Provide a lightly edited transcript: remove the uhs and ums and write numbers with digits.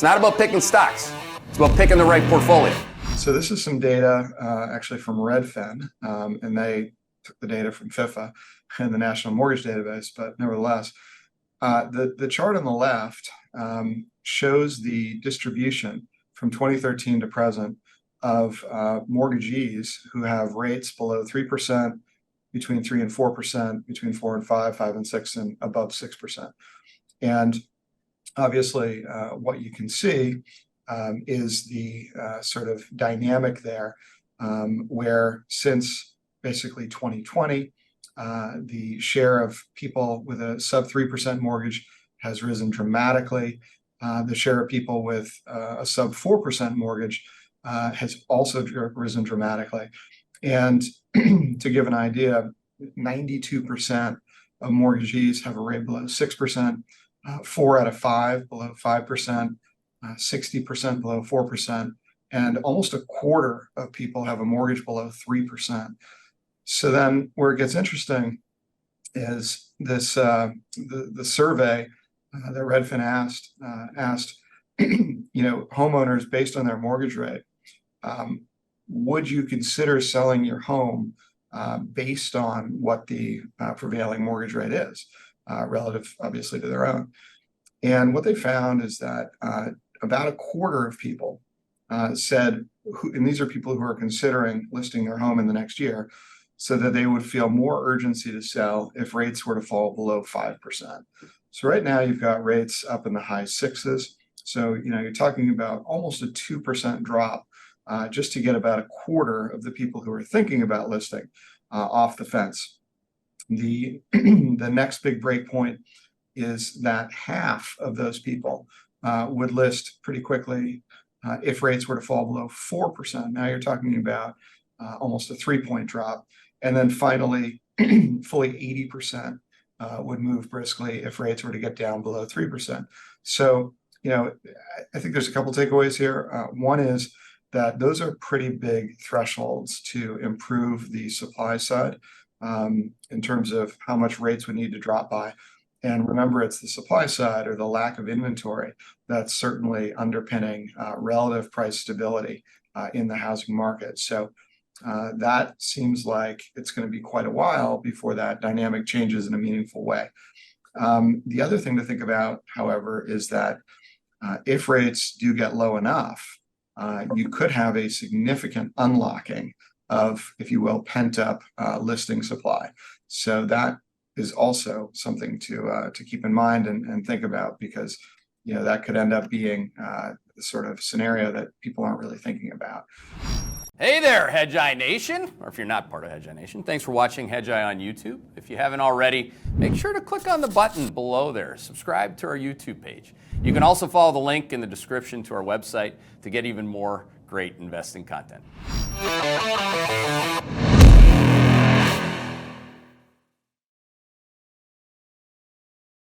It's not about picking stocks. It's about picking the right portfolio. So this is some data actually from Redfin, and they took the data from FHFA and the National Mortgage Database, but nevertheless, the chart on the left shows the distribution from 2013 to present of mortgagees who have rates below 3%, between 3 and 4%, between 4 and 5, 5 and 6, and above 6%. And obviously, what you can see is the sort of dynamic there, where since basically 2020, the share of people with a sub 3% mortgage has risen dramatically. The share of people with a sub 4% mortgage has also risen dramatically. And to give an idea, 92% of mortgagees have a rate below 6%, 4 out of 5 below 5%, 60% below 4%, and almost a quarter of people have a mortgage below 3%. So then where it gets interesting is this the survey that Redfin asked homeowners based on their mortgage rate, would you consider selling your home based on what the prevailing mortgage rate is, relative obviously to their own? And what they found is that about a quarter of people said, and these are people who are considering listing their home in the next year, so that they would feel more urgency to sell if rates were to fall below 5%. So right now you've got rates up in the high sixes. So you're talking about almost a 2% drop just to get about a quarter of the people who are thinking about listing off the fence. The next big break point is that half of those people would list pretty quickly if rates were to fall below 4%. Now you're talking about almost a 3-point drop. And then finally, fully 80% would move briskly if rates were to get down below 3%. So, I think there's a couple takeaways here. One is that those are pretty big thresholds to improve the supply side in terms of how much rates would need to drop by. And remember, it's the supply side or the lack of inventory that's certainly underpinning relative price stability in the housing market. So that seems like it's going to be quite a while before that dynamic changes in a meaningful way. The other thing to think about, however, is that if rates do get low enough, you could have a significant unlocking of, if you will, pent up listing supply. So that is also something to keep in mind and think about, because that could end up being the sort of scenario that people aren't really thinking about. Hey there, Hedgeye Nation, or if you're not part of Hedgeye Nation, thanks for watching Hedgeye on YouTube. If you haven't already, make sure to click on the button below there. Subscribe to our YouTube page. You can also follow the link in the description to our website to get even more great investing content.